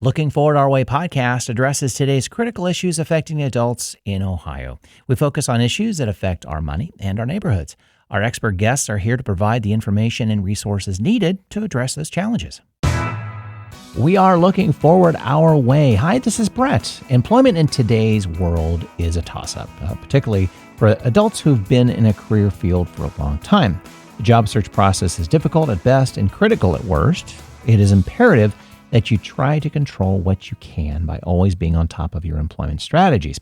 Looking Forward Our Way podcast addresses today's critical issues affecting adults in Ohio. We focus on issues that affect our money and our neighborhoods. Our expert guests are here to provide the information and resources needed to address those challenges. We are looking forward our way. Hi, this is Brett. Employment in today's world is a toss-up, particularly for adults who've been in a career field for a long time. The job search process is difficult at best and critical at worst. It is imperative that you try to control what you can by always being on top of your employment strategies.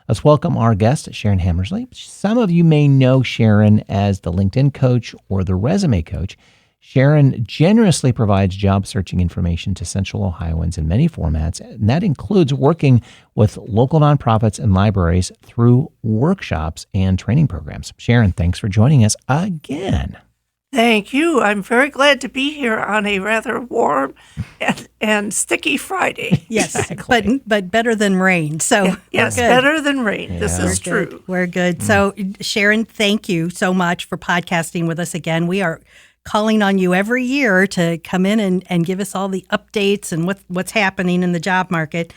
Let's welcome our guest, Sharon Hamersley. Some of you may know Sharon as the LinkedIn coach or the resume coach. Sharon generously provides job searching information to Central Ohioans in many formats, and that includes working with local nonprofits and libraries through workshops and training programs. Sharon, thanks for joining us again. Thank you. I'm very glad to be here on a rather warm and sticky Friday. Yes, Exactly. but better than rain. So yes, better than rain. Yeah. This is true. We're good. So Sharon, thank you so much for podcasting with us again. We are calling on you every year to come in and give us all the updates and what's happening in the job market.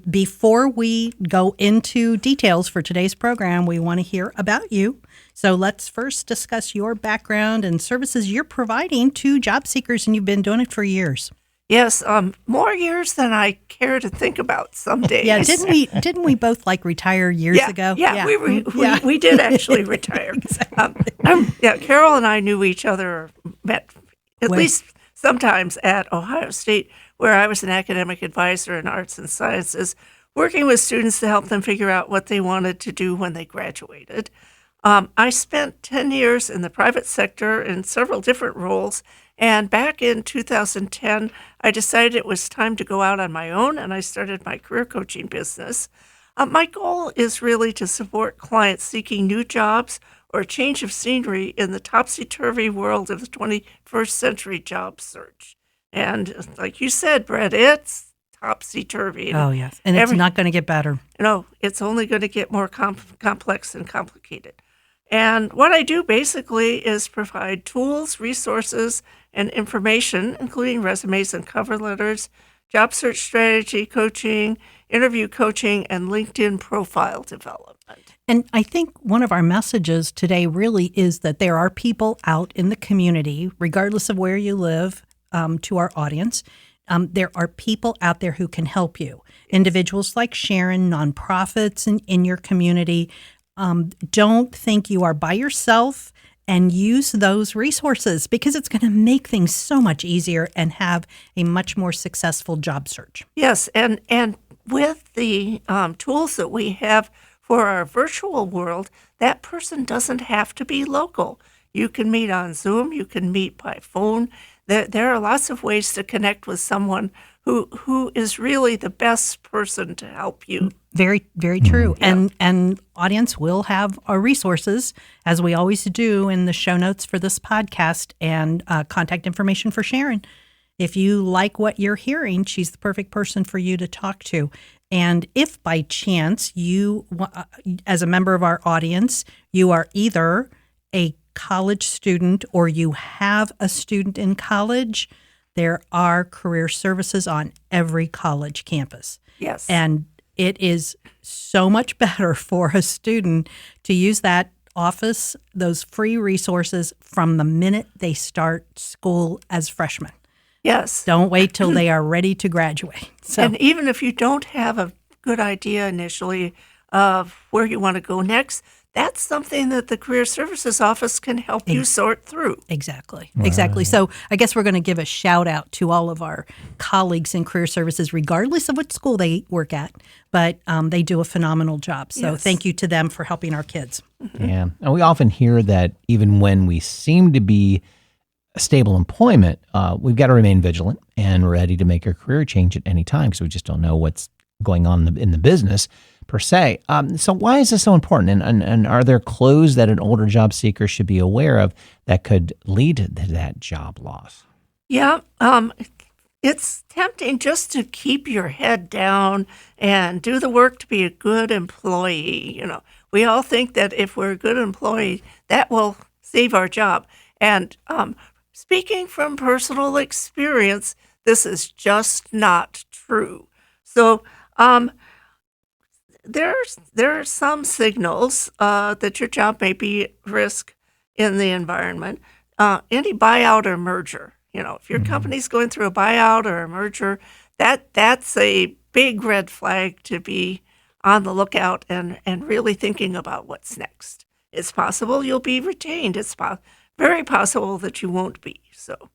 Before we go into details for today's program, we want to hear about you. So let's first discuss your background and services you're providing to job seekers, and you've been doing it for years. Yes, more years than I care to think about some days. Yeah, didn't we both retire years ago? Yeah, we did actually retire. Carol and I knew each other, met at least sometimes at Ohio State, where I was an academic advisor in arts and sciences, working with students to help them figure out what they wanted to do when they graduated. I spent 10 years in the private sector in several different roles, and back in 2010, I decided it was time to go out on my own, and I started my career coaching business. My goal is really to support clients seeking new jobs or a change of scenery in the topsy-turvy world of the 21st century job search. And like you said, Brett, it's topsy-turvy. Oh, yes, and it's not going to get better. No, it's only going to get more complex and complicated. And what I do basically is provide tools, resources, and information, including resumes and cover letters, job search strategy coaching, interview coaching, and LinkedIn profile development. And I think one of our messages today really is that there are people out in the community, regardless of where you live, to our audience. There are people out there who can help you. Individuals like Sharon, nonprofits in your community. Don't think you are by yourself, and use those resources because it's going to make things so much easier and have a much more successful job search. Yes, and with the tools that we have for our virtual world, that person doesn't have to be local. You can meet on Zoom, you can meet by phone. There are lots of ways to connect with someone who is really the best person to help you. Very, very true. Yeah. And audience will have our resources, as we always do, in the show notes for this podcast and contact information for Sharon. If you like what you're hearing, she's the perfect person for you to talk to. And if by chance you, as a member of our audience, you are either a college student or you have a student in college, there are career services on every college campus. Yes. And it is so much better for a student to use that office, those free resources from the minute they start school as freshmen. Yes. Don't wait till they are ready to graduate. So, and even if you don't have a good idea initially of where you want to go next, that's something that the Career Services Office can help you sort through. Exactly. Right. Exactly. So I guess we're going to give a shout out to all of our colleagues in career services, regardless of what school they work at, but they do a phenomenal job. So Thank you to them for helping our kids. Mm-hmm. Yeah. And we often hear that even when we seem to be stable employment, we've got to remain vigilant and ready to make a career change at any time because we just don't know what's going on in the business per se. So why is this so important? And are there clues that an older job seeker should be aware of that could lead to that job loss? Yeah, it's tempting just to keep your head down and do the work to be a good employee. You know, we all think that if we're a good employee, that will save our job. And speaking from personal experience, This is just not true. So there are some signals that your job may be at risk in the environment. Any buyout or merger, if your company's going through a buyout or a merger, that's a big red flag to be on the lookout and really thinking about what's next. It's possible you'll be retained. It's very possible that you won't be. So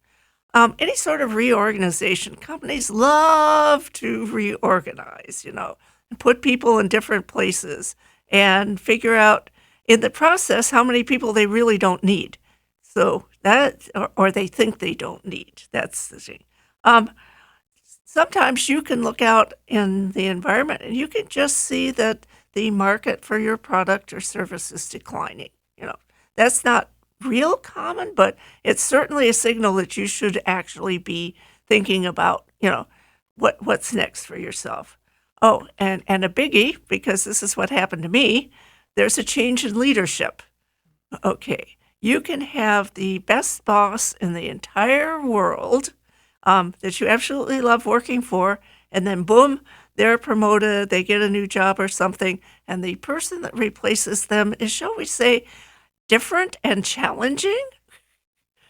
any sort of reorganization, companies love to reorganize, and put people in different places and figure out in the process how many people they really don't need. So that, or they think they don't need. That's the thing. Sometimes you can look out in the environment and you can just see that the market for your product or service is declining. That's not real common, but it's certainly a signal that you should actually be thinking about, what's next for yourself. Oh, and a biggie, because this is what happened to me, there's a change in leadership. Okay, you can have the best boss in the entire world that you absolutely love working for, and then boom, they're promoted, they get a new job or something, and the person that replaces them is, shall we say, different and challenging.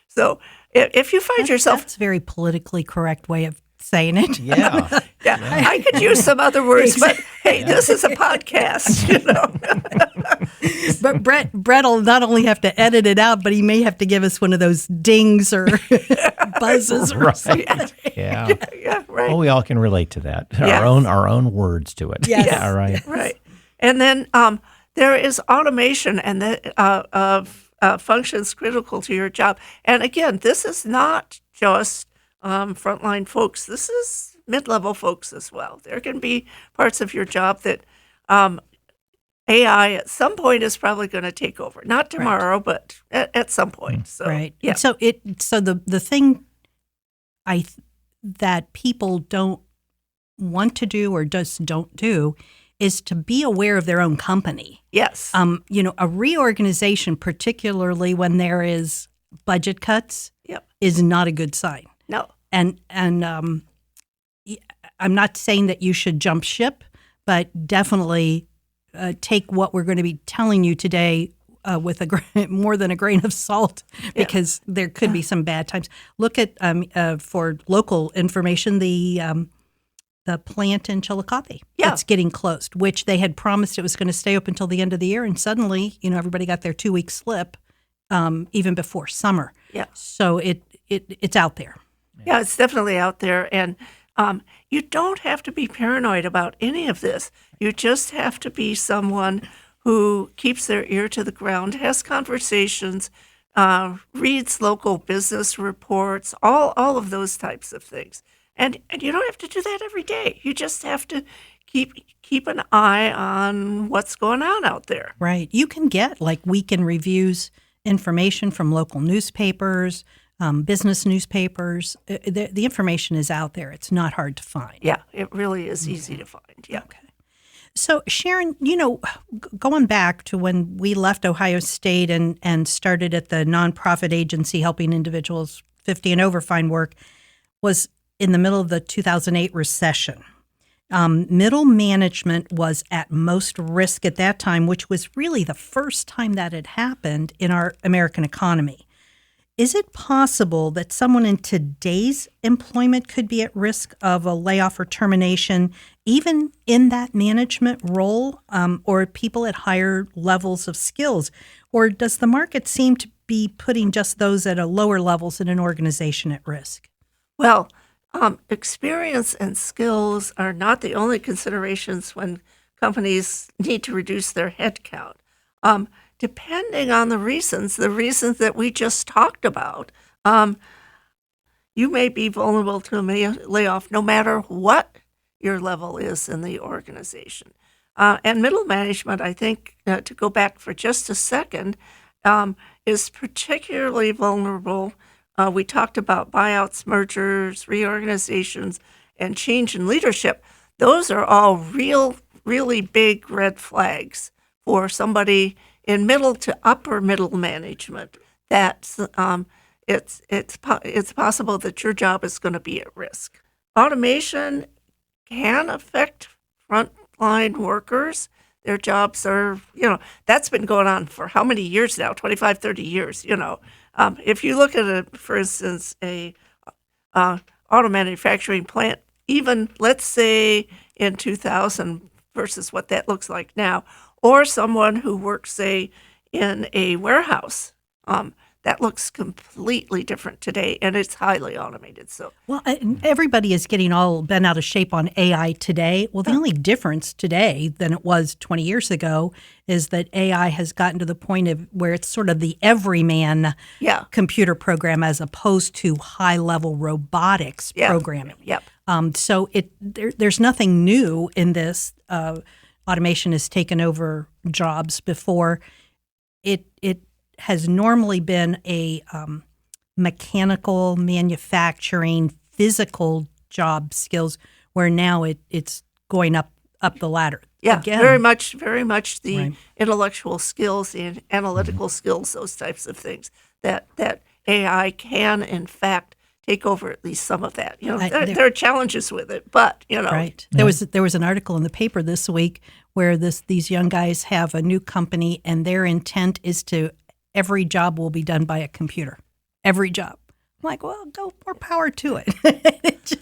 So if you find yourself... That's a very politically correct way of saying it. Yeah. I could use some other words, but hey, this is a podcast, But Brett will not only have to edit it out, but he may have to give us one of those dings or buzzes or something. Yeah. Yeah, right. Well, we all can relate to that. Yes. Our own words to it. Yes. Yeah, right. Right. And then there is automation and of functions critical to your job. And again, this is not just frontline folks. This is mid-level folks as well. There can be parts of your job that AI at some point is probably going to take over. Not tomorrow, but at some point. So, right. Yeah. So the thing that people don't want to do or just don't do is to be aware of their own company. Yes. A reorganization, particularly when there is budget cuts, Yep. is not a good sign. No. And I'm not saying that you should jump ship, but definitely take what we're going to be telling you today with more than a grain of salt, because there could be some bad times. Look at for local information, the plant in Chillicothe that's getting closed, which they had promised it was going to stay open until the end of the year, and suddenly, everybody got their 2-week slip even before summer. Yeah. So it's out there. Yeah, it's definitely out there. And you don't have to be paranoid about any of this. You just have to be someone who keeps their ear to the ground, has conversations, reads local business reports, all of those types of things. And you don't have to do that every day. You just have to keep an eye on what's going on out there. Right. You can get weekend reviews information from local newspapers, business newspapers. The information is out there. It's not hard to find. Yeah, it really is easy to find. Yeah. Okay. So, Sharon, going back to when we left Ohio State and started at the nonprofit agency helping individuals 50 and over find work, was in the middle of the 2008 recession. Middle management was at most risk at that time, which was really the first time that had happened in our American economy. Is it possible that someone in today's employment could be at risk of a layoff or termination, even in that management role, or people at higher levels of skills? Or does the market seem to be putting just those at a lower levels in an organization at risk? Well, experience and skills are not the only considerations when companies need to reduce their headcount. Depending on the reasons that we just talked about, you may be vulnerable to a layoff no matter what your level is in the organization. And middle management, I think, to go back for just a second, is particularly vulnerable. We talked about buyouts, mergers, reorganizations, and change in leadership. Those are all really big red flags for somebody in middle to upper middle management that it's possible that your job is going to be at risk. Automation can affect frontline workers. Their jobs are, that's been going on for how many years now? 25, 30 years, If you look at, for instance, a auto manufacturing plant, even let's say in 2000 versus what that looks like now, or someone who works, say, in a warehouse, that looks completely different today, and it's highly automated. So, well, everybody is getting all bent out of shape on AI today. Well, the only difference today than it was 20 years ago is that AI has gotten to the point of where it's sort of the everyman computer program as opposed to high-level robotics programming. Yep. So there's nothing new in this. Automation has taken over jobs before. It has normally been a mechanical, manufacturing, physical job skills, where now it's going up the ladder. Yeah, Again. very much the Right. intellectual skills, the analytical skills, those types of things that AI can, in fact, take over at least some of that. There are challenges with it, but Right. There was an article in the paper this week where these young guys have a new company, and their intent is to every job will be done by a computer. Every job. I'm like, well, go more power to it.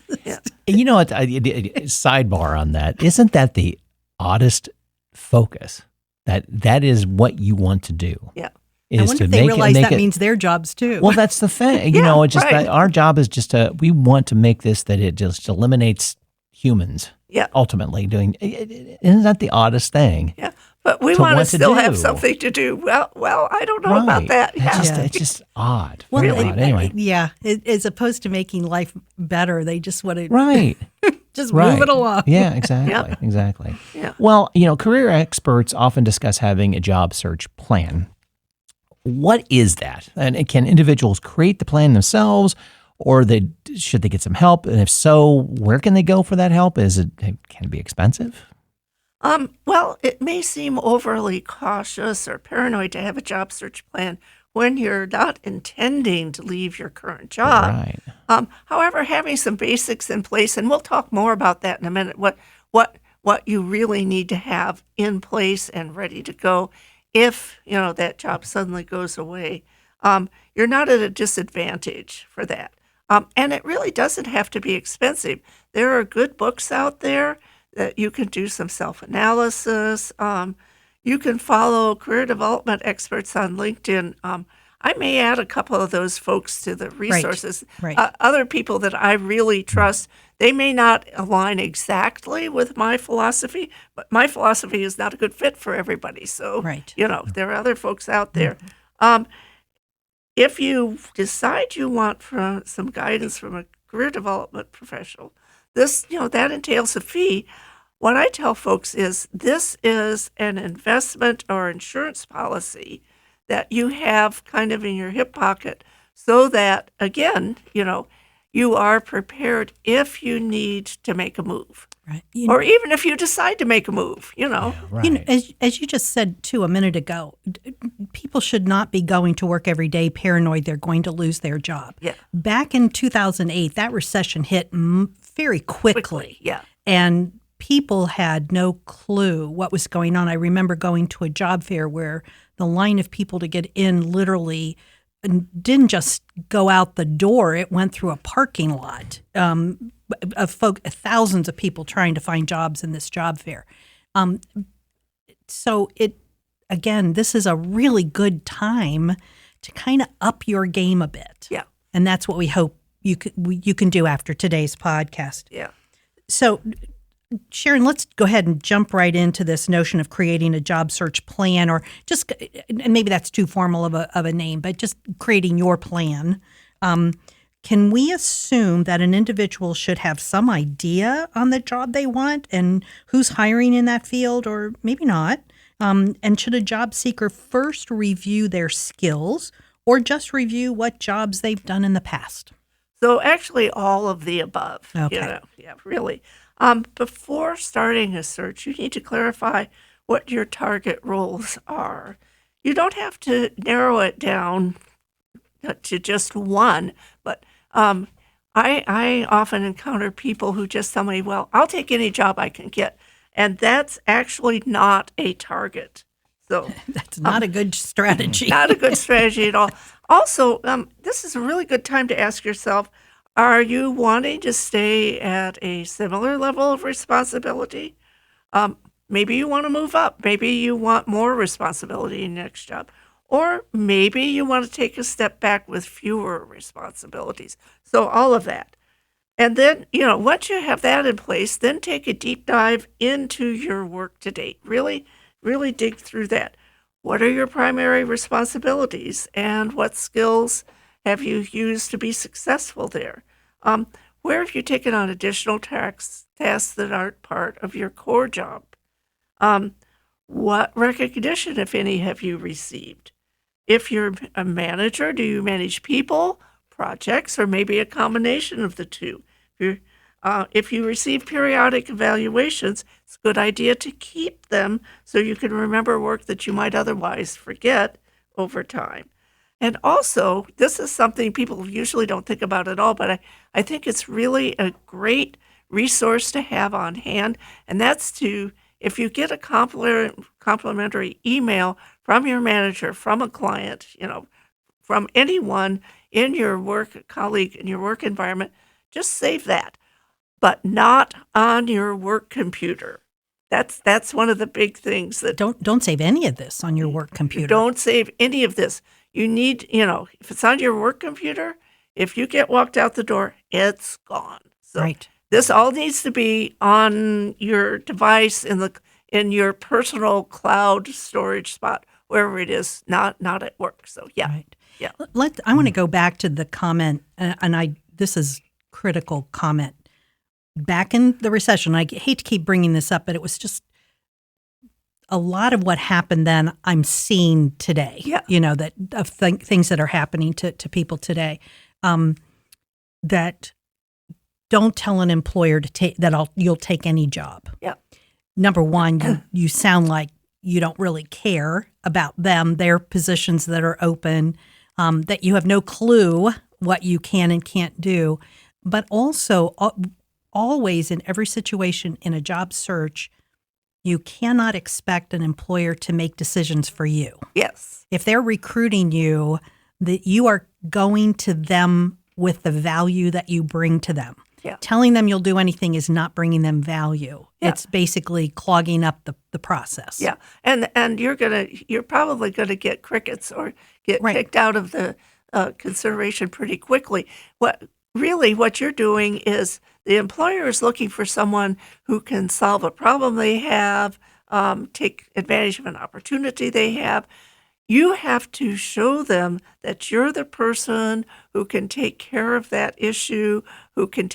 You know what? Sidebar on that. Isn't that the oddest focus? That is what you want to do. Yeah. I wonder if they realize that means their jobs too. Well, that's the thing. It's just that our job is just we want to make this that it just eliminates humans. Yeah. Ultimately doing. Isn't that the oddest thing? Yeah. But we want to still have something to do. Well, I don't know about that. It's just odd. Well, really odd. Anyway. Yeah. As opposed to making life better, they just want to just right. move it along. Yeah, exactly. Exactly. Yeah. Well, career experts often discuss having a job search plan. What is that? And can individuals create the plan themselves, or should they get some help? And if so, where can they go for that help? Can it be expensive? Well, it may seem overly cautious or paranoid to have a job search plan when you're not intending to leave your current job. Right. However, having some basics in place, and we'll talk more about that in a minute, what you really need to have in place and ready to go if, that job suddenly goes away. You're not at a disadvantage for that. And it really doesn't have to be expensive. There are good books out there that you can do some self-analysis. You can follow career development experts on LinkedIn. I may add a couple of those folks to the resources. Right. Other people that I really trust, they may not align exactly with my philosophy, but my philosophy is not a good fit for everybody. So, there are other folks out there. If you decide you want some guidance from a career development professional, that entails a fee. What I tell folks is this is an investment or insurance policy that you have kind of in your hip pocket so that, again, you are prepared if you need to make a move. Right. Or even if you decide to make a move, Yeah, right. As you just said, too, a minute ago, people should not be going to work every day paranoid they're going to lose their job. Yeah. Back in 2008, that recession hit very quickly. Yeah. And people had no clue what was going on. I remember going to a job fair where the line of people to get in literally didn't just go out the door. It went through a parking lot of thousands of people trying to find jobs in this job fair. So this is a really good time to kind of up your game a bit. Yeah. And that's what we hope you can do after today's podcast. Yeah. So, Sharon, let's go ahead and jump right into this notion of creating a job search plan, or just, and maybe that's too formal of a name, but just creating your plan. Can we assume that an individual should have some idea on the job they want and who's hiring in that field, or maybe not? And should a job seeker first review their skills or just review what jobs they've done in the past? So actually all of the above. Okay. Yeah, really. Before starting a search, you need to clarify what your target roles are. You don't have to narrow it down to just one, but I often encounter people who just tell me, well, I'll take any job I can get. And that's actually not a target. So That's not a good strategy. not a good strategy at all. Also, this is a really good time to ask yourself, are you wanting to stay at a similar level of responsibility? Maybe you want to move up. Maybe you want more responsibility in your next job. Or maybe you want to take a step back with fewer responsibilities. So all of that. And then, once you have that in place, then take a deep dive into your work to date. Really, really dig through that. What are your primary responsibilities and what skills have you used to be successful there? Where have you taken on additional tasks that aren't part of your core job? What recognition, if any, have you received? If you're a manager, do you manage people, projects, or maybe a combination of the two? If you receive periodic evaluations, it's a good idea to keep them so you can remember work that you might otherwise forget over time. And also, this is something people usually don't think about at all, but I think it's really a great resource to have on hand, and that's if you get a complimentary email from your manager, from a client, from anyone in your work colleague, in your work environment, just save that, but not on your work computer. That's one of the big things that Don't save any of this on your work computer. Don't save any of this. You need, if it's on your work computer, if you get walked out the door, it's gone. So Right. This all needs to be on your device in your personal cloud storage spot, wherever it is, not at work. So Right. yeah. I want to go back to the comment, and this is critical comment. Back in the recession, I hate to keep bringing this up, but it was just a lot of what happened then I'm seeing today. Yeah. Things that are happening to people today. That don't tell an employer to take you'll take any job. Yeah. Number one, you sound like you don't really care about them, their positions that are open, that you have no clue what you can and can't do. But also, always in every situation in a job search, you cannot expect an employer to make decisions for you. Yes. If they're recruiting you, that you are going to them with the value that you bring to them. Yeah. Telling them you'll do anything is not bringing them value. Yeah. It's basically clogging up the process. Yeah. And you're probably gonna get crickets or get Right. kicked out of the consideration pretty quickly. What you're doing is the employer is looking for someone who can solve a problem they have, take advantage of an opportunity they have. You have to show them that you're the person who can take care of that issue, who can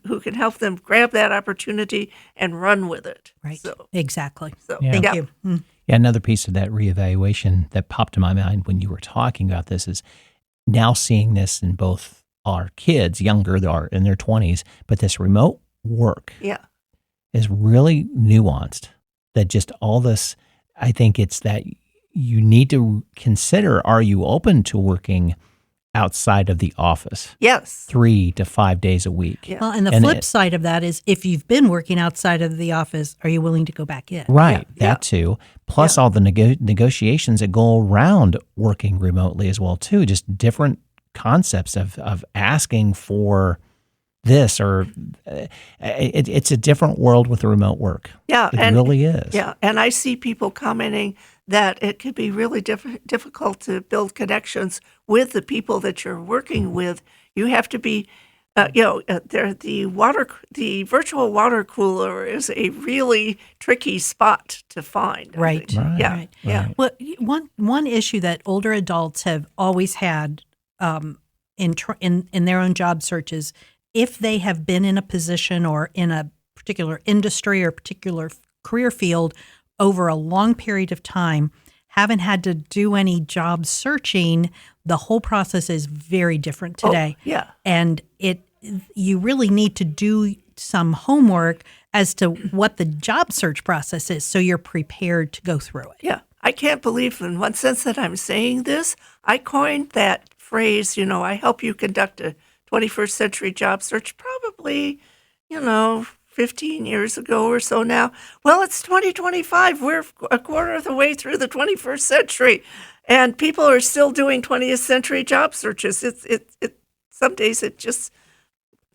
who can help them grab that opportunity and run with it. Right. So, Exactly. Yeah. Thank yeah. you. Mm. Yeah, another piece of that reevaluation that popped in my mind when you were talking about this is now seeing this in both our kids, younger, they are in their 20s, but this remote work Yeah. is really nuanced. That just all this, I think it's that you need to consider, are you open to working outside of the office Yes. 3 to 5 days a week? Yeah. Well, and the flip side of that is if you've been working outside of the office, are you willing to go back in? Right, Yeah. that too. Plus all the negotiations that go around working remotely as well too. Just different concepts of asking for this or it's a different world with the remote work. Yeah. It really is. Yeah. And I see people commenting that it could be really difficult to build connections with the people that you're working with. You have to be, the virtual water cooler is a really tricky spot to find. I Right. think. Yeah. Right. Yeah. Well, one issue that older adults have always had in their own job searches, if they have been in a position or in a particular industry or particular career field over a long period of time, haven't had to do any job searching, the whole process is very different today. Oh, yeah. And you really need to do some homework as to what the job search process is so you're prepared to go through it. Yeah. I can't believe in one sense that I'm saying this. I coined that phrase, I help you conduct a 21st century job search, probably, 15 years ago or so now. Well, it's 2025. We're a quarter of the way through the 21st century, and people are still doing 20th century job searches. Some days it just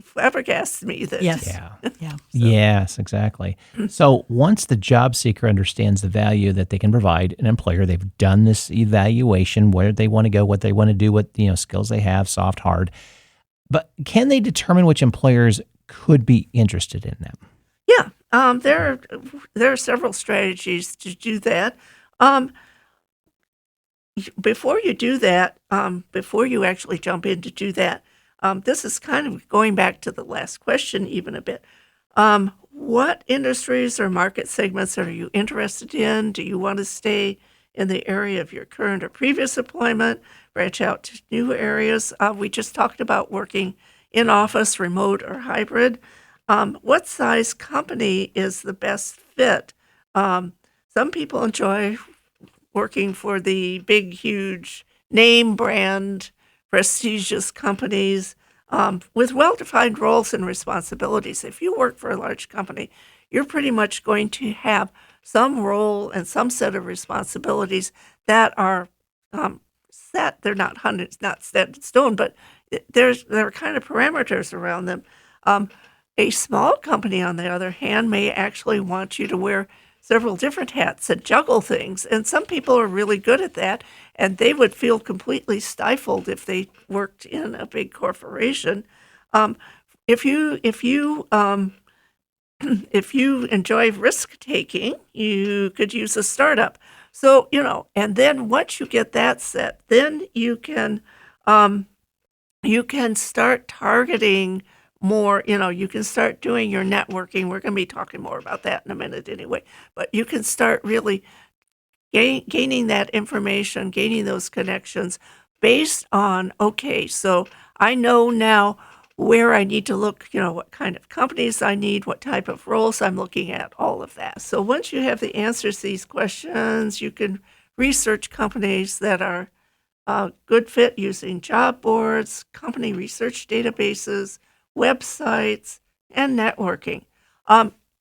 flabbergasts me that. Yes. Yeah. Yes, exactly. So once the job seeker understands the value that they can provide an employer, they've done this evaluation, where they want to go, what they want to do, what skills they have, soft, hard. But can they determine which employers could be interested in them? Yeah, there are several strategies to do that. Before you do that, before you actually jump in to do that, this is kind of going back to the last question even a bit. What industries or market segments are you interested in? Do you want to stay in the area of your current or previous employment, branch out to new areas? We just talked about working in office, remote, or hybrid. What size company is the best fit? Some people enjoy working for the big, huge name brand, prestigious companies with well-defined roles and responsibilities. If you work for a large company, you're pretty much going to have some role and some set of responsibilities that are set. They're not set in stone, but there are kind of parameters around them. A small company, on the other hand, may actually want you to wear several different hats and juggle things. And some people are really good at that, and they would feel completely stifled if they worked in a big corporation. If you enjoy risk taking, you could use a startup. So, and then once you get that set, then you can start targeting more, you can start doing your networking. We're going to be talking more about that in a minute anyway, but you can start really gaining that information, gaining those connections based on, okay, so I know now where I need to look, what kind of companies I need, what type of roles I'm looking at, all of that. So once you have the answers to these questions, you can research companies that are a good fit using job boards, company research databases, websites, and networking.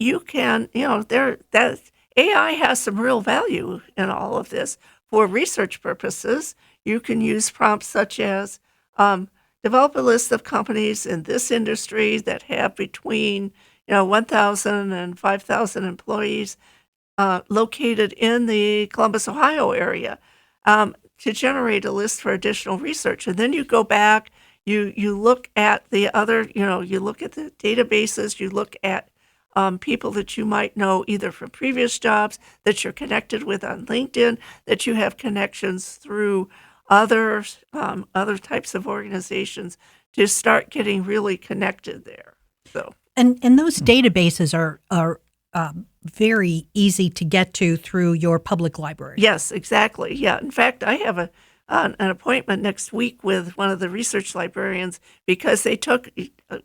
You can, that AI has some real value in all of this. For research purposes, you can use prompts such as develop a list of companies in this industry that have between 1,000 and 5,000 employees located in the Columbus, Ohio area to generate a list for additional research. And then you go back, you look at the other, you look at the databases, you look at people that you might know either from previous jobs, that you're connected with on LinkedIn, that you have connections through other types of organizations to start getting really connected there. So and those databases are very easy to get to through your public library. Yes, exactly. Yeah. In fact, I have an appointment next week with one of the research librarians because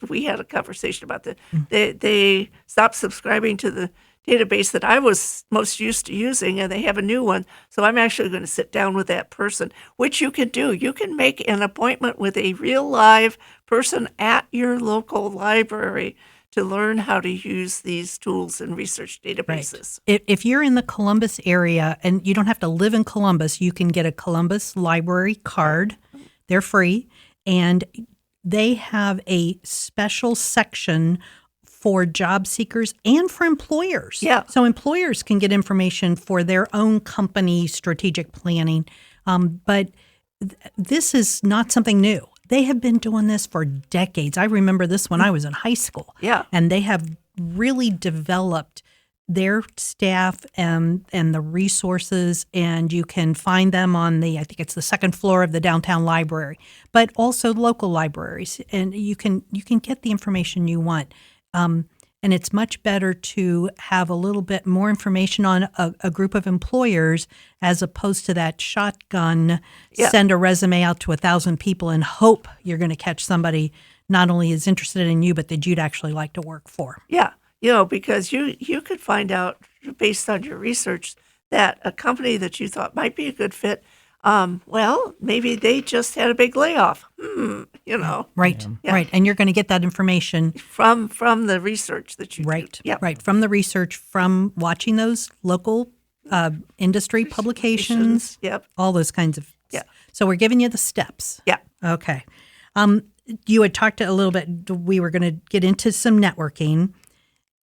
we had a conversation about that. They stopped subscribing to the database that I was most used to using, and they have a new one. So I'm actually going to sit down with that person, which you can do. You can make an appointment with a real live person at your local library to learn how to use these tools and research databases. Right. If you're in the Columbus area, and you don't have to live in Columbus, you can get a Columbus Library card. They're free, and they have a special section for job seekers and for employers. Yeah. So employers can get information for their own company strategic planning. But this is not something new. They have been doing this for decades. I remember this when I was in high school. Yeah. And they have really developed their staff and the resources, and you can find them on I think it's the second floor of the downtown library, but also local libraries. And you can get the information you want. And it's much better to have a little bit more information on a group of employers as opposed to that shotgun, send a resume out to 1,000 people and hope you're going to catch somebody not only is interested in you, but that you'd actually like to work for. Yeah, because you could find out based on your research that a company that you thought might be a good fit Well, maybe they just had a big layoff. Right, Yeah. right. And you're going to get that information From the research that you right, do. Yep. right. From the research, from watching those local industry publications, Yep. all those kinds of. Yeah. So we're giving you the steps. Yeah. Okay. You had talked a little bit. We were going to get into some networking.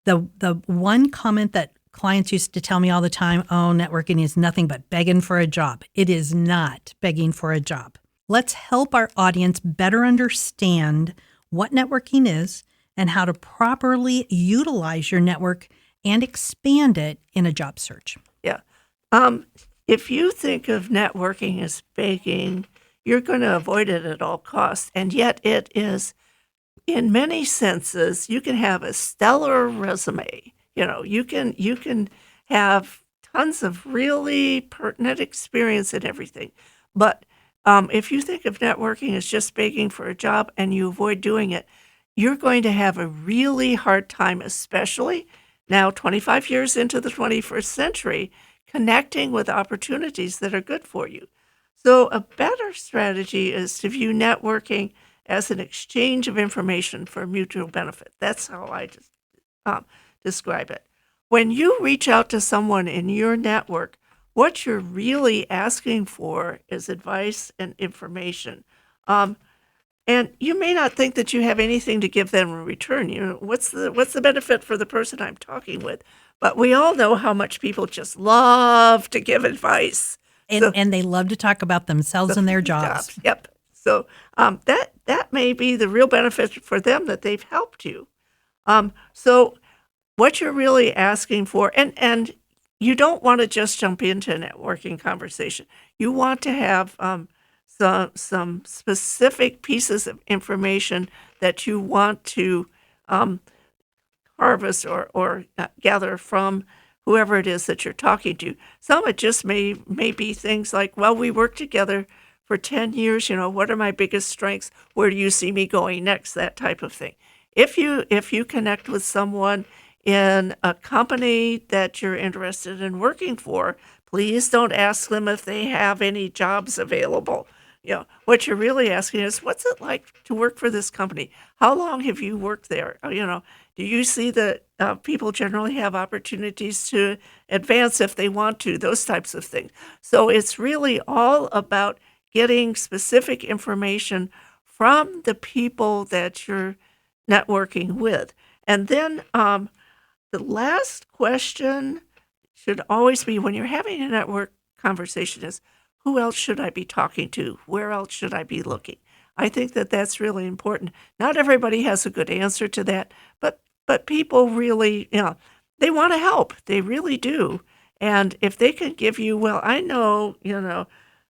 The one comment that clients used to tell me all the time, oh, networking is nothing but begging for a job. It is not begging for a job. Let's help our audience better understand what networking is and how to properly utilize your network and expand it in a job search. Yeah. If you think of networking as begging, you're going to avoid it at all costs. And yet it is, in many senses, you can have a stellar resume. You can have tons of really pertinent experience and everything. But if you think of networking as just begging for a job and you avoid doing it, you're going to have a really hard time, especially now 25 years into the 21st century, connecting with opportunities that are good for you. So a better strategy is to view networking as an exchange of information for mutual benefit. That's how I just describe it. When you reach out to someone in your network, what you're really asking for is advice and information. And you may not think that you have anything to give them in return. What's the benefit for the person I'm talking with? But we all know how much people just love to give advice. And they love to talk about themselves and their jobs. Yep. So that may be the real benefit for them, that they've helped you. So what you're really asking for, and you don't want to just jump into a networking conversation. You want to have some specific pieces of information that you want to harvest or gather from whoever it is that you're talking to. Some of it just may be things like, well, we worked together for 10 years. What are my biggest strengths? Where do you see me going next? That type of thing. If you connect with someone in a company that you're interested in working for, please don't ask them if they have any jobs available. What you're really asking is, what's it like to work for this company? How long have you worked there? Do you see that people generally have opportunities to advance if they want to, those types of things. So it's really all about getting specific information from the people that you're networking with. And then the last question should always be, when you're having a network conversation, is, who else should I be talking to? Where else should I be looking? I think that that's really important. Not everybody has a good answer to that, but people really, they want to help. They really do. And if they can give you, well, I know,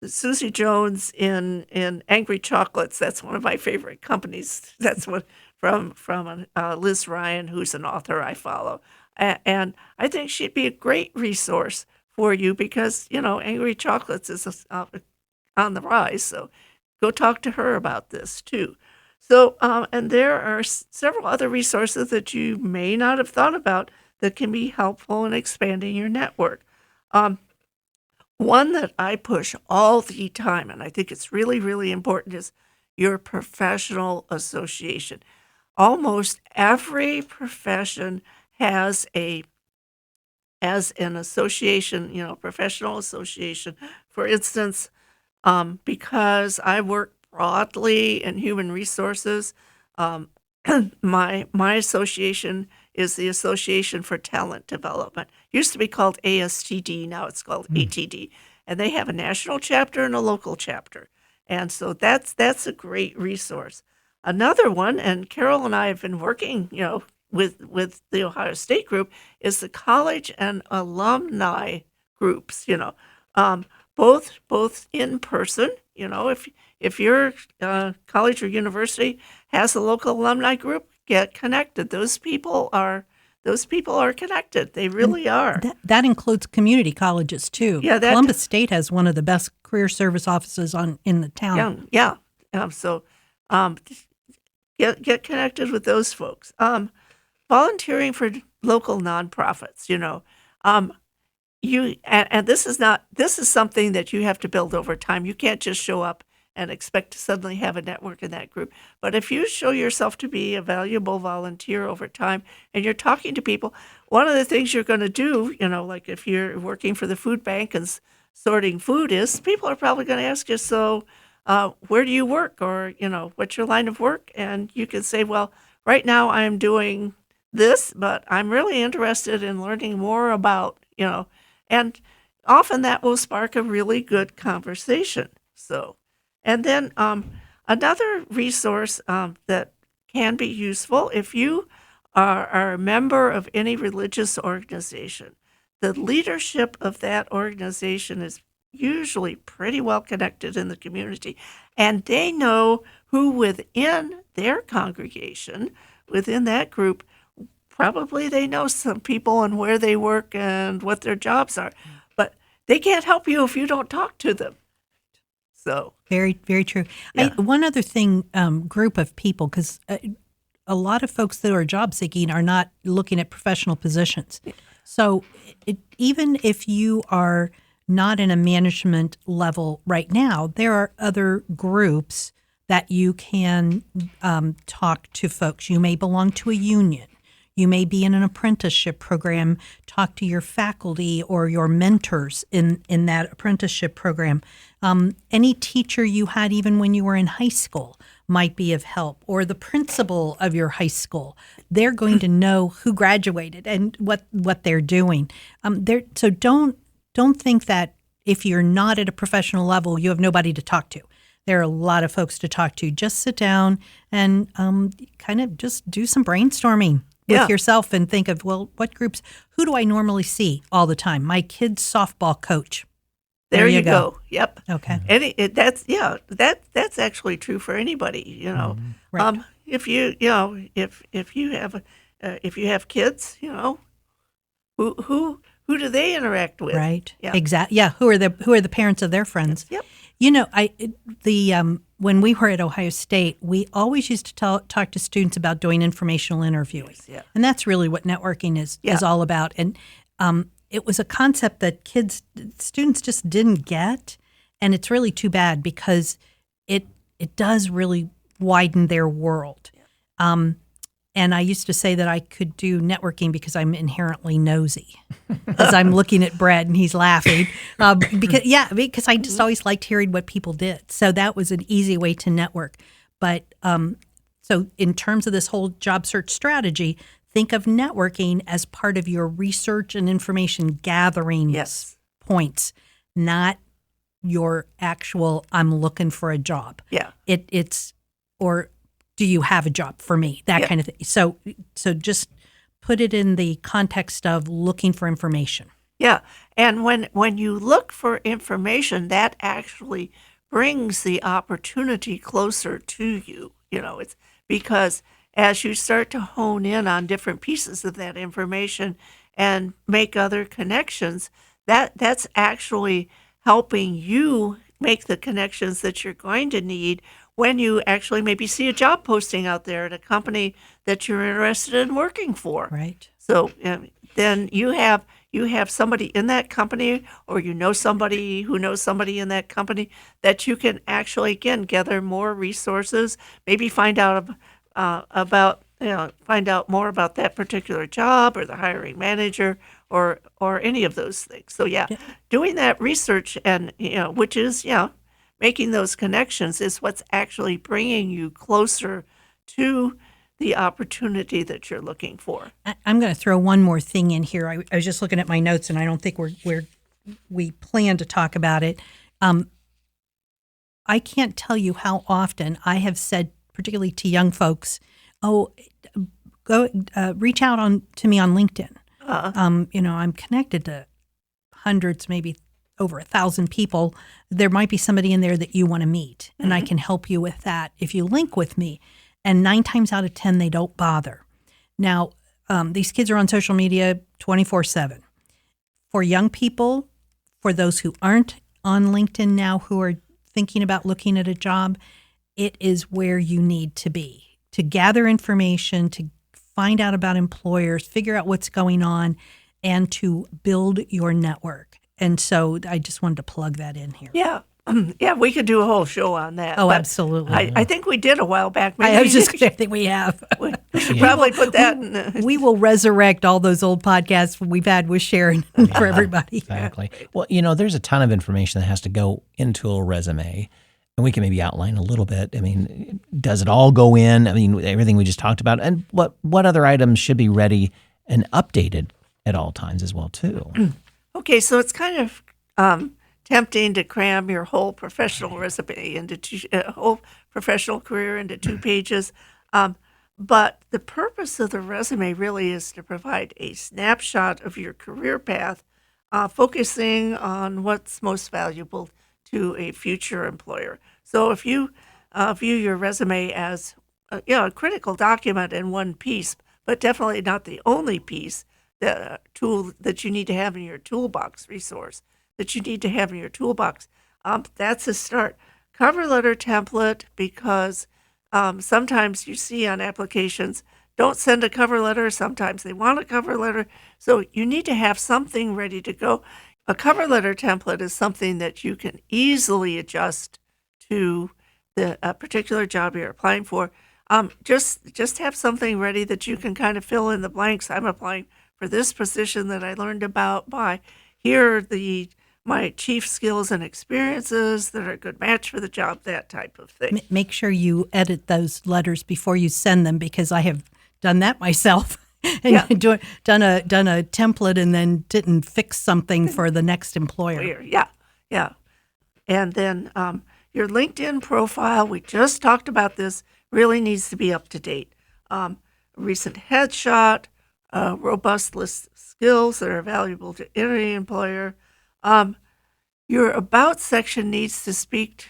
Susie Jones in Angry Chocolates, that's one of my favorite companies. That's what from Liz Ryan, who's an author I follow. And I think she'd be a great resource for you because, Angry Chocolates is on the rise. So go talk to her about this too. So, and there are several other resources that you may not have thought about that can be helpful in expanding your network. One that I push all the time, and I think it's really, really important, is your professional association. Almost every profession has an association, professional association. For instance, because I work broadly in human resources, my association is the Association for Talent Development. It used to be called ASTD, now it's called ATD, and they have a national chapter and a local chapter, and so that's a great resource. Another one, and Carol and I have been working, with the Ohio State group, is the college and alumni groups. Both in person. If your college or university has a local alumni group, get connected. Those people are connected. They really are. That includes community colleges too. Yeah, Columbus State has one of the best career service offices in the town. Yeah. So get connected with those folks. Volunteering for local nonprofits. and this is something that you have to build over time. You can't just show up and expect to suddenly have a network in that group. But if you show yourself to be a valuable volunteer over time and you're talking to people, one of the things you're going to do, like if you're working for the food bank and sorting food is, people are probably going to ask you, so where do you work? Or, what's your line of work? And you can say, well, right now I'm doing this, but I'm really interested in learning more about, and often that will spark a really good conversation. So, and then another resource that can be useful if you are a member of any religious organization, the leadership of that organization is usually pretty well connected in the community, and they know who within their congregation, within that group, probably they know some people and where they work and what their jobs are, but they can't help you if you don't talk to them. So very, very true. Yeah. One other thing, group of people, because a lot of folks that are job seeking are not looking at professional positions. Yeah. So even if you are not in a management level right now, there are other groups that you can talk to folks. You may belong to a union. You may be in an apprenticeship program. Talk to your faculty or your mentors in that apprenticeship program. Any teacher you had even when you were in high school might be of help, or the principal of your high school. They're going to know who graduated and what they're doing. So don't think that if you're not at a professional level, you have nobody to talk to. There are a lot of folks to talk to. Just sit down and kind of just do some brainstorming with yourself and think of, well, what groups, who do I normally see all the time? My kid's softball coach. There you go. Yep. Okay. That's actually true for anybody. Right. If you have kids, who do they interact with? Right. Yeah. Exactly. Yeah. Who are the parents of their friends? Yep. When we were at Ohio State, we always used to talk to students about doing informational interviewing. Yes, yeah. And that's really what networking is all about. And it was a concept that students just didn't get, and it's really too bad because it does really widen their world. Yeah. And I used to say that I could do networking because I'm inherently nosy. As I'm looking at Brett and he's laughing. Because I just always liked hearing what people did. So that was an easy way to network. But so in terms of this whole job search strategy, think of networking as part of your research and information gathering points, not your actual I'm looking for a job. Yeah. It's or do you have a job for me? That kind of thing. So just put it in the context of looking for information. Yeah. And when you look for information, that actually brings the opportunity closer to you. It's because as you start to hone in on different pieces of that information and make other connections, that's actually helping you make the connections that you're going to need when you actually maybe see a job posting out there at a company that you're interested in working for. Right. So then you have somebody in that company, or somebody who knows somebody in that company that you can actually, again, gather more resources, maybe find out more about that particular job or the hiring manager or any of those things. So doing that research and which is making those connections is what's actually bringing you closer to the opportunity that you're looking for. I'm going to throw one more thing in here. I was just looking at my notes, and I don't think we plan to talk about it. I can't tell you how often I have said, particularly to young folks, go reach out to me on LinkedIn. I'm connected to hundreds, maybe over 1,000 people. There might be somebody in there that you want to meet, and I can help you with that if you link with me. And 9 times out of 10, they don't bother. Now, these kids are on social media 24/7. For young people, for those who aren't on LinkedIn now, who are thinking about looking at a job, it is where you need to be to gather information, to find out about employers, figure out what's going on. and to build your network. And so I just wanted to plug that in here. Yeah. Yeah, we could do a whole show on that. Oh, but absolutely. I think we did a while back. Maybe I was just going to think we have. we should probably put that in the, We will resurrect all those old podcasts we've had with Sharon for everybody. Exactly. Well, there's a ton of information that has to go into a resume, and we can maybe outline a little bit. I mean, does it all go in? I mean, everything we just talked about, and what other items should be ready and updated at all times as well, too? Okay, so it's kind of tempting to cram your whole professional resume into whole professional career into 2 pages. But the purpose of the resume really is to provide a snapshot of your career path, focusing on what's most valuable to a future employer. So if you view your resume as a critical document in one piece, but definitely not the only piece, the tool that you need to have in your toolbox, resource that you need to have in your toolbox, that's a start. Cover letter template, because sometimes you see on applications, don't send a cover letter. Sometimes they want a cover letter. So you need to have something ready to go. A cover letter template is something that you can easily adjust to the particular job you're applying for. Just have something ready that you can kind of fill in the blanks. I'm applying for this position that I learned about by here are my chief skills and experiences that are a good match for the job, that type of thing. Make sure you edit those letters before you send them, because I have done that myself. And done a template and then didn't fix something for the next employer. Yeah. And then your LinkedIn profile, we just talked about this, really needs to be up to date. Recent headshot, robust list of skills that are valuable to any employer. Your About section needs to speak to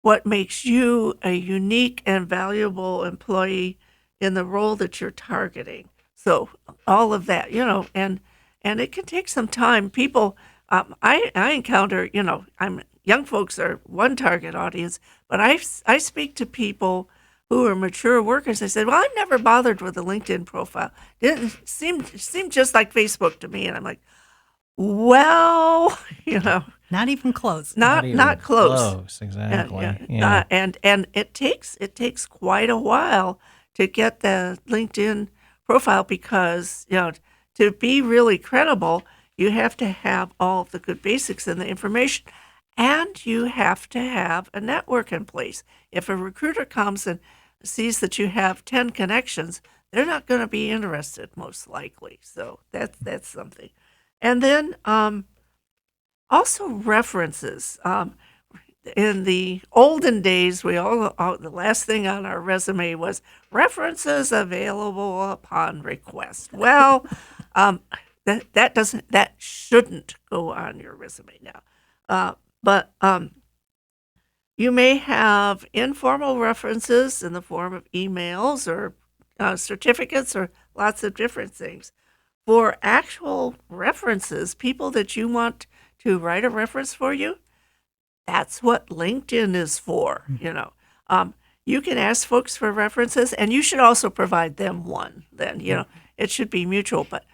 what makes you a unique and valuable employee in the role that you're targeting. So all of that, and it can take some time. People, I encounter, young folks are one target audience, but I speak to people who are mature workers. I said, well, I'm never bothered with a LinkedIn profile. It seemed just like Facebook to me. And I'm like, well, Not even close. Not close. Exactly. Yeah. And it takes quite a while to get the LinkedIn profile, because to be really credible, you have to have all of the good basics and the information, and you have to have a network in place. If a recruiter comes and sees that you have 10 connections, they're not going to be interested, most likely. So that's something. And then also references. In the olden days, the last thing on our resume was references available upon request. Well, that shouldn't go on your resume now. But you may have informal references in the form of emails or certificates or lots of different things. For actual references, people that you want to write a reference for you, that's what LinkedIn is for. You can ask folks for references, and you should also provide them one. Then it should be mutual. But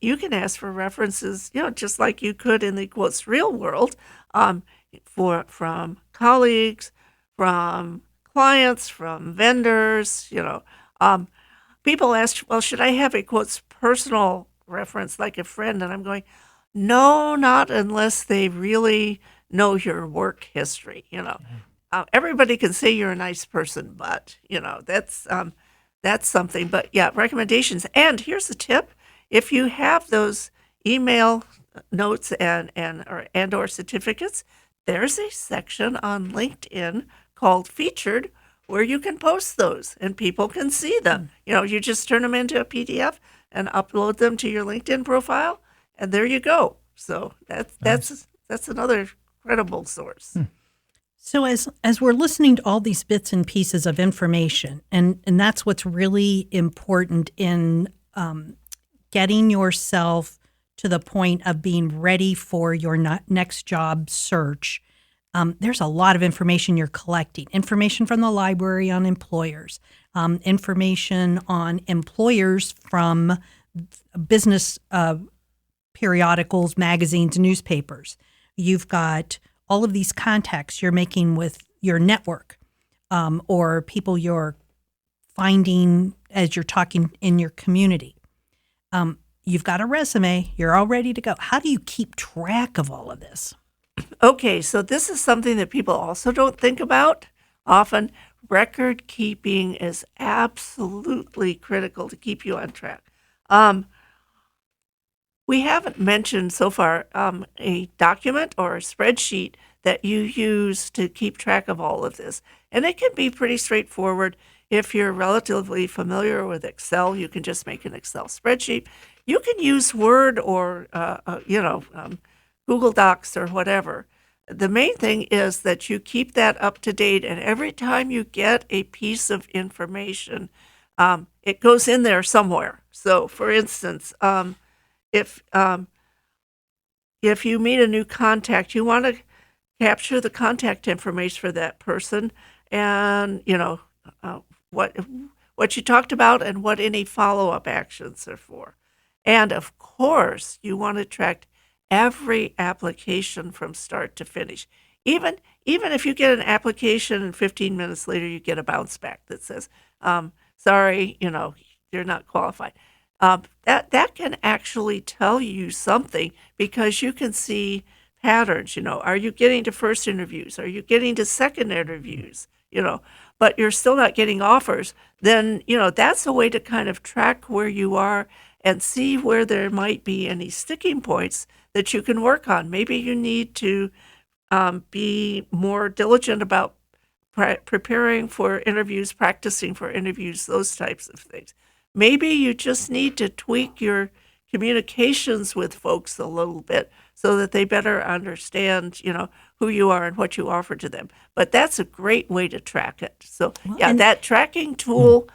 you can ask for references, just like you could in the quotes real world, from colleagues, from clients, from vendors. People ask, well, should I have a quotes personal reference like a friend? And I'm going, no, not unless they really know your work history. Everybody can say you're a nice person, but that's something. But yeah, recommendations. And here's the tip: if you have those email notes and or certificates, there's a section on LinkedIn called Featured where you can post those and people can see them. You just turn them into a PDF and upload them to your LinkedIn profile, and there you go. So that's another credible source. So as we're listening to all these bits and pieces of information, and that's what's really important in getting yourself to the point of being ready for your next job search, there's a lot of information you're collecting. Information from the library on employers, information on employers from business periodicals, magazines, newspapers. You've got all of these contacts you're making with your network, or people you're finding as you're talking in your community. You've got a resume. You're all ready to go. How do you keep track of all of this? Okay, so this is something that people also don't think about often. Record keeping is absolutely critical to keep you on track. We haven't mentioned so far a document or a spreadsheet that you use to keep track of all of this. And it can be pretty straightforward. If you're relatively familiar with Excel, you can just make an Excel spreadsheet. You can use Word or, Google Docs or whatever. The main thing is that you keep that up to date, and every time you get a piece of information, it goes in there somewhere. So, for instance, if you meet a new contact, you want to capture the contact information for that person, and what you talked about and what any follow-up actions are for. And of course, you want to track every application from start to finish. Even if you get an application and 15 minutes later you get a bounce back that says, sorry, you're not qualified. That can actually tell you something, because you can see patterns. Are you getting to first interviews? Are you getting to second interviews? But you're still not getting offers. Then, that's a way to kind of track where you are and see where there might be any sticking points that you can work on. Maybe you need to be more diligent about preparing for interviews, practicing for interviews, those types of things. Maybe you just need to tweak your communications with folks a little bit so that they better understand, who you are and what you offer to them. But that's a great way to track it. So, that tracking tool,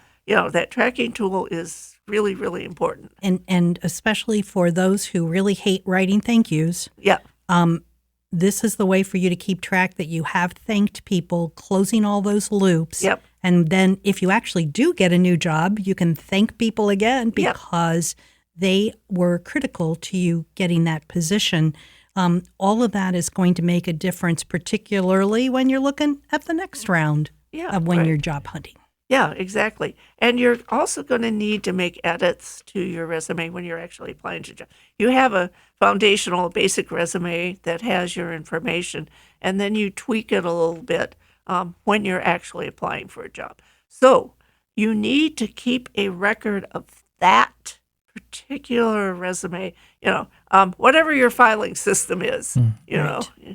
is really, really important. And especially for those who really hate writing thank yous. Yeah. This is the way for you to keep track that you have thanked people, closing all those loops. Yep. And then if you actually do get a new job, you can thank people again because they were critical to you getting that position. All of that is going to make a difference, particularly when you're looking at the next round of when you're job hunting. Yeah, exactly. And you're also going to need to make edits to your resume when you're actually applying to a job. You have a foundational, basic resume that has your information, and then you tweak it a little bit when you're actually applying for a job. So you need to keep a record of that particular resume, whatever your filing system is,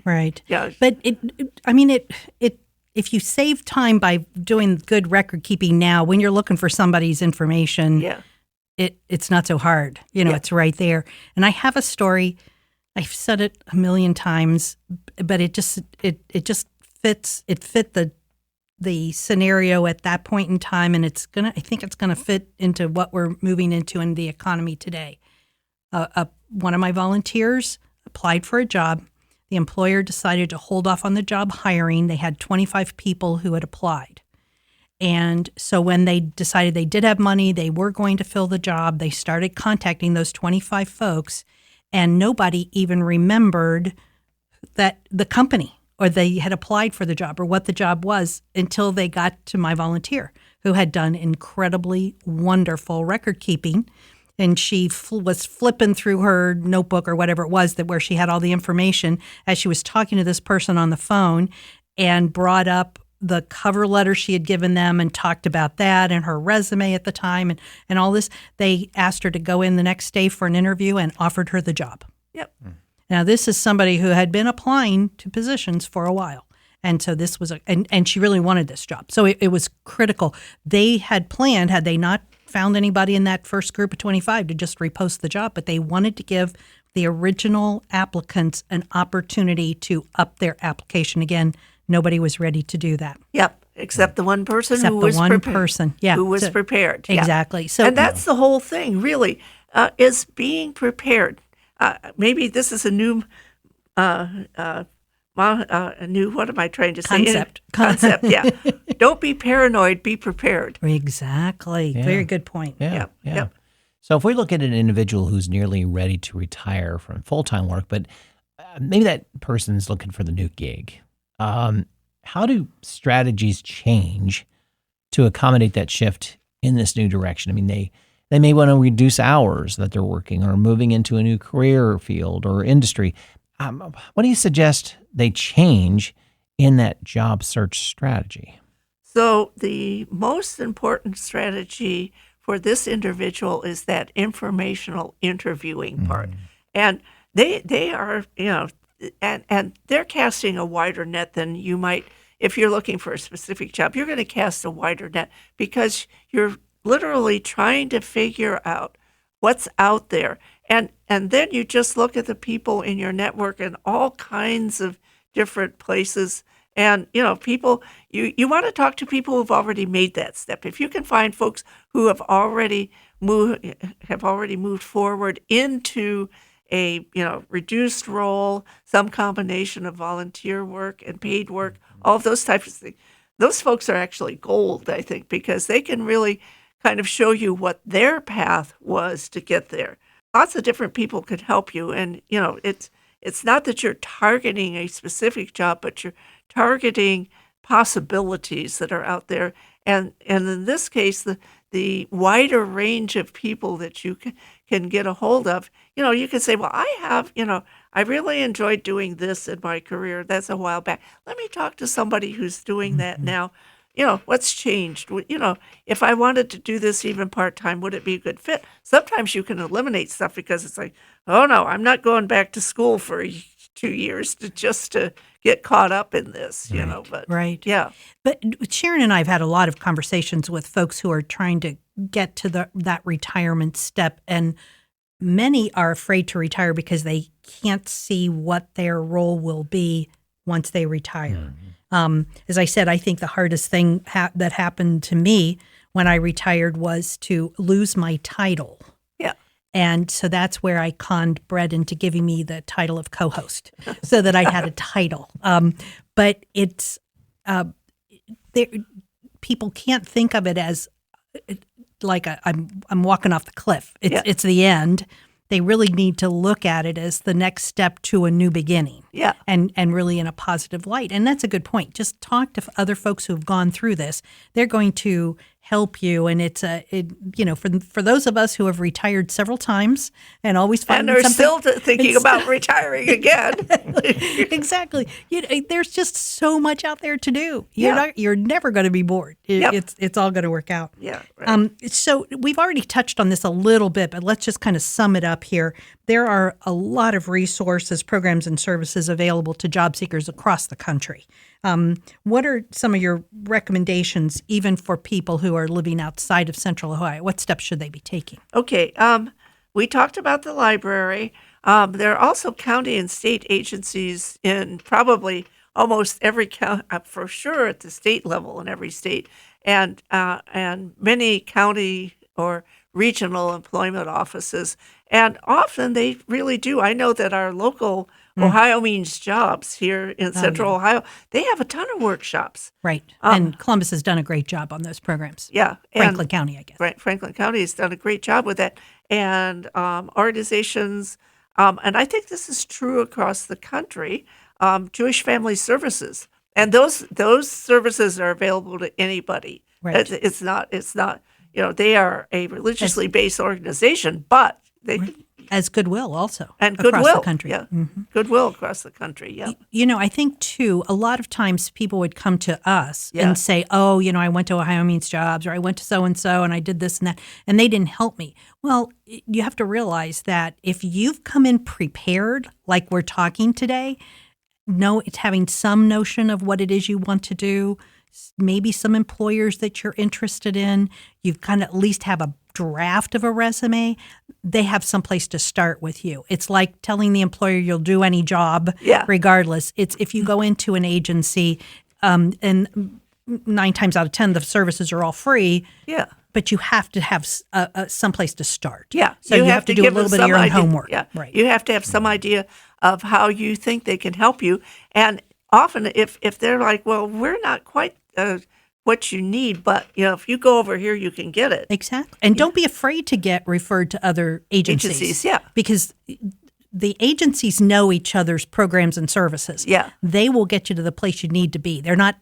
Right. Yeah. But if you save time by doing good record keeping now, when you're looking for somebody's information, it's not so hard. It's right there. And I have a story. I've said it a million times, but it just fits. It fit the scenario at that point in time, and I think it's gonna fit into what we're moving into in the economy today. One of my volunteers applied for a job. The employer decided to hold off on the job hiring. They had 25 people who had applied. And so when they decided they did have money, they were going to fill the job, they started contacting those 25 folks, and nobody even remembered that the company or they had applied for the job or what the job was until they got to my volunteer, who had done incredibly wonderful record keeping. And she was flipping through her notebook or whatever it was where she had all the information as she was talking to this person on the phone, and brought up the cover letter she had given them and talked about that and her resume at the time and all this. They asked her to go in the next day for an interview and offered her the job. Yep. Now, this is somebody who had been applying to positions for a while. And so this was and she really wanted this job. So it was critical. They had planned, had they not found anybody in that first group of 25, to just repost the job, but they wanted to give the original applicants an opportunity to up their application. Again, nobody was ready to do that. Yep, except the one person Except who the was one prepared. person, yeah. Who was So- prepared. Yeah. Exactly. So, And that's the whole thing, really, is being prepared. Maybe this is a new, what am I trying to say? Concept, yeah. Don't be paranoid, be prepared. Exactly. Yeah. Very good point. Yeah. Yep. So if we look at an individual who's nearly ready to retire from full-time work, but maybe that person's looking for the new gig, how do strategies change to accommodate that shift in this new direction? I mean, they may want to reduce hours that they're working or moving into a new career field or industry. What do you suggest they change in that job search strategy? So the most important strategy for this individual is that informational interviewing part. And they are, and they're casting a wider net than you might, if you're looking for a specific job, you're going to cast a wider net because you're literally trying to figure out what's out there. And then you just look at the people in your network in all kinds of different places. And, people, you want to talk to people who've already made that step. If you can find folks who have already moved forward into a, reduced role, some combination of volunteer work and paid work, all of those types of things, those folks are actually gold, I think, because they can really kind of show you what their path was to get there. Lots of different people could help you. And, it's not that you're targeting a specific job, but you're targeting possibilities that are out there. And in this case, the wider range of people that you can get a hold of, you can say, well, I really enjoyed doing this in my career. That's a while back. Let me talk to somebody who's doing that now. What's changed? If I wanted to do this even part-time, would it be a good fit? Sometimes you can eliminate stuff because it's like, oh no, I'm not going back to school for 2 years to get caught up in this, but Right. yeah. But Sharon and I have had a lot of conversations with folks who are trying to get to that retirement step, and many are afraid to retire because they can't see what their role will be once they retire. As I said, I think the hardest thing that happened to me when I retired was to lose my title. Yeah. And so that's where I conned Brett into giving me the title of co-host so that I had a title. But it's people can't think of it as like I'm walking off the cliff. It's the end. They really need to look at it as the next step to a new beginning. Yeah. And really in a positive light. And that's a good point. Just talk to other folks who have gone through this. They're going to help you. And it's for those of us who have retired several times and always find and are something, still thinking about retiring again. Exactly. There's just so much out there to do. Yeah. You're never going to be bored. Yep. It's all going to work out. Yeah. Right. So we've already touched on this a little bit, but let's just kind of sum it up here. There are a lot of resources, programs, and services available to job seekers across the country. What are some of your recommendations, even for people who are living outside of Central Ohio? What steps should they be taking? Okay. We talked about the library. There are also county and state agencies in probably almost every county, for sure at the state level in every state, and many county or regional employment offices. And often they really do. I know that our local Ohio Means Jobs here in Central Ohio, they have a ton of workshops. Right. And Columbus has done a great job on those programs. Yeah. Franklin County, I guess. Right. Franklin County has done a great job with that. And organizations, and I think this is true across the country, Jewish Family Services. And those services are available to anybody. Right. It's not, they are a religiously based organization, but they as Goodwill also and across Goodwill, the country. Yeah, Goodwill across the country. Yeah, I think too, a lot of times people would come to us and say, "Oh, I went to Ohio Means Jobs, or I went to so and so, and I did this and that, and they didn't help me." Well, you have to realize that if you've come in prepared, like we're talking today, it's having some notion of what it is you want to do. Maybe some employers that you're interested in, you've kind of at least have a draft of a resume, they have someplace to start with you. It's like telling the employer you'll do any job regardless. It's if you go into an agency and 9 times out of 10, the services are all free. Yeah. But you have to have someplace to start. Yeah. So you have to do a little bit of your own homework. Yeah. Right. You have to have some idea of how you think they can help you. And often if they're like, well, we're not quite what you need, but if you go over here, you can get it. Exactly. And don't be afraid to get referred to other agencies. Yeah. Because the agencies know each other's programs and services. Yeah. They will get you to the place you need to be. They're not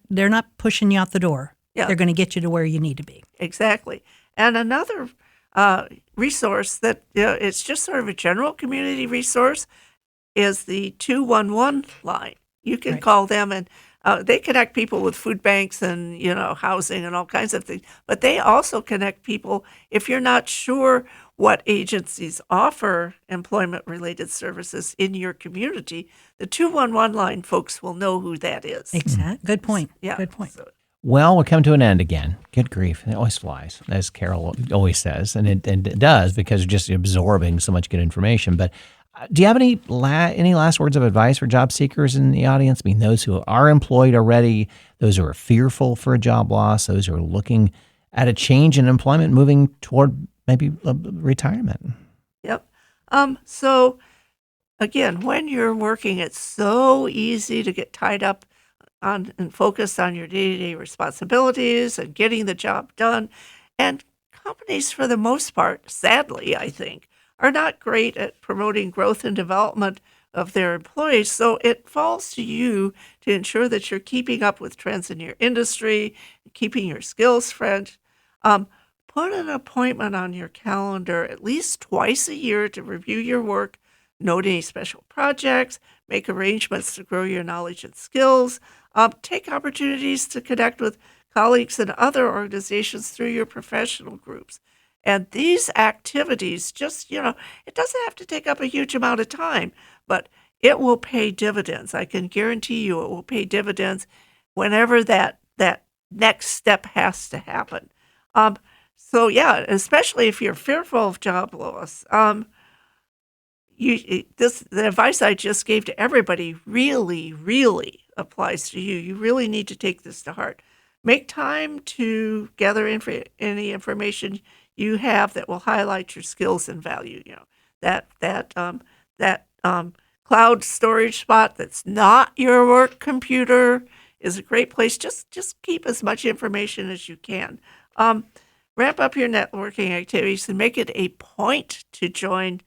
pushing you out the door. Yeah. They're going to get you to where you need to be. Exactly. And another resource that it's just sort of a general community resource is the 211 line. You can call them, and they connect people with food banks and housing and all kinds of things. But they also connect people if you're not sure what agencies offer employment-related services in your community. The 211 line folks will know who that is. Exactly. Good point. Yeah. Good point. Well, we're coming to an end again. Good grief. It always flies, as Carol always says. And it does, because you're just absorbing so much good information. But do you have any last words of advice for job seekers in the audience? I mean, those who are employed already, those who are fearful for a job loss, those who are looking at a change in employment, moving toward maybe retirement. Yep. So, again, when you're working, it's so easy to get tied up on and focus on your day-to-day responsibilities and getting the job done. And companies, for the most part, sadly, I think, are not great at promoting growth and development of their employees. So it falls to you to ensure that you're keeping up with trends in your industry, keeping your skills fresh. Put an appointment on your calendar at least twice a year to review your work, note any special projects, make arrangements to grow your knowledge and skills, take opportunities to connect with colleagues and other organizations through your professional groups. And these activities just, it doesn't have to take up a huge amount of time, but it will pay dividends. I can guarantee you it will pay dividends whenever that next step has to happen. So yeah, especially if you're fearful of job loss, the advice I just gave to everybody really, really applies to you. You really need to take this to heart. Make time to gather any information you have that will highlight your skills and value. That cloud storage spot that's not your work computer is a great place. Just keep as much information as you can. Ramp up your networking activities and make it a point to join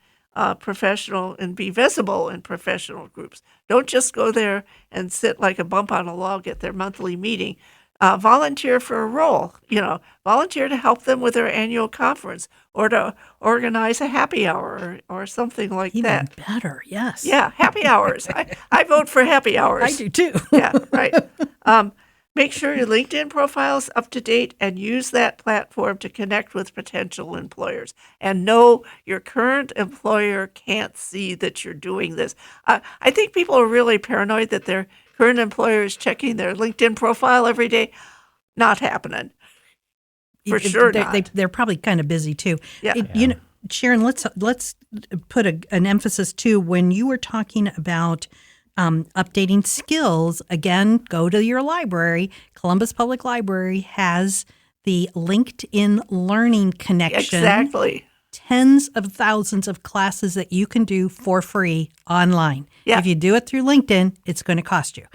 professional and be visible in professional groups. Don't just go there and sit like a bump on a log at their monthly meeting. Volunteer for a role, volunteer to help them with their annual conference or to organize a happy hour or something like that. Even better, yes. Yeah, happy hours. I vote for happy hours. I do too. Yeah, right. Make sure your LinkedIn profile is up to date and use that platform to connect with potential employers. And no, your current employer can't see that you're doing this. I think people are really paranoid that their current employer is checking their LinkedIn profile every day. Not happening. For sure not. They're probably kind of busy too. Yeah. Sharon, let's put an emphasis too when you were talking about updating skills. Again, go to your library. Columbus Public Library has the LinkedIn Learning Connection. Exactly. Tens of thousands of classes that you can do for free online. Yeah. If you do it through LinkedIn, it's going to cost you.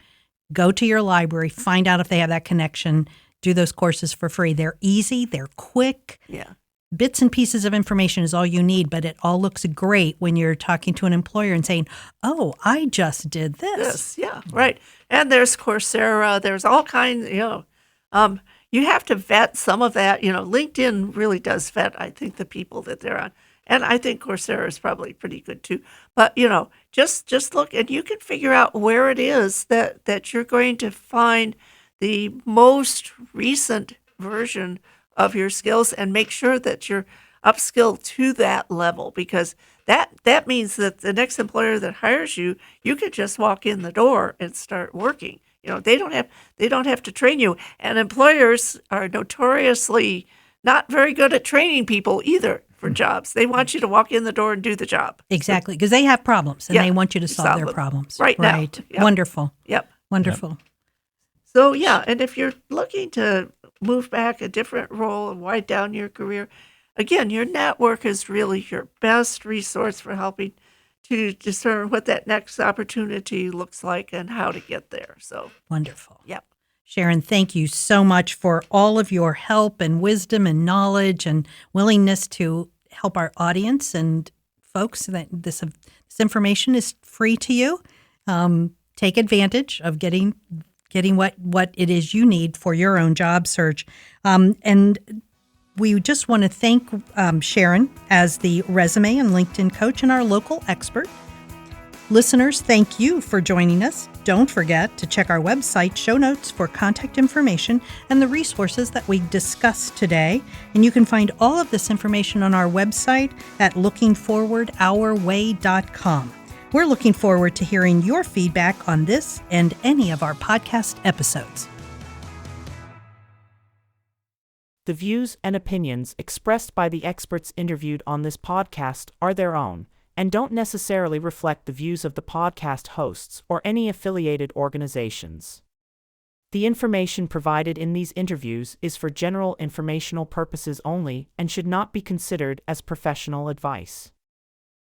Go to your library, find out if they have that connection, do those courses for free. They're easy, they're quick. Yeah. Bits and pieces of information is all you need, but it all looks great when you're talking to an employer and saying, oh, I just did this. Yeah, right. And there's Coursera. There's all kinds, you have to vet some of that. LinkedIn really does vet, I think, the people that they're on. And I think Coursera is probably pretty good too. But, just look and you can figure out where it is that you're going to find the most recent version of your skills and make sure that you're upskilled to that level, because that means that the next employer that hires you, you can just walk in the door and start working. They don't have to train you. And employers are notoriously not very good at training people either for jobs. They want you to walk in the door and do the job. Exactly, because they have problems and they want you to solve their them problems. right now. Yep. Wonderful. Yep. Wonderful. Yep. So, and if you're looking to move back a different role and widen down your career, again, your network is really your best resource for helping to discern what that next opportunity looks like and how to get there. So wonderful. Yep. Sharon, thank you so much for all of your help and wisdom and knowledge and willingness to help our audience and folks. That this information is free to you. Take advantage of getting what it is you need for your own job search. And we just want to thank Sharon as the resume and LinkedIn coach and our local expert. Listeners, thank you for joining us. Don't forget to check our website show notes for contact information and the resources that we discussed today. And you can find all of this information on our website at lookingforwardourway.com. We're looking forward to hearing your feedback on this and any of our podcast episodes. The views and opinions expressed by the experts interviewed on this podcast are their own and don't necessarily reflect the views of the podcast hosts or any affiliated organizations. The information provided in these interviews is for general informational purposes only and should not be considered as professional advice.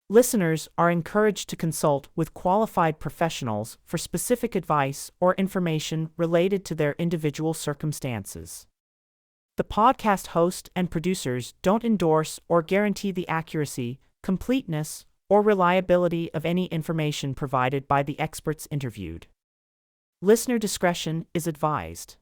Listeners are encouraged to consult with qualified professionals for specific advice or information related to their individual circumstances. The podcast host and producers don't endorse or guarantee the accuracy, completeness, or reliability of any information provided by the experts interviewed. Listener discretion is advised.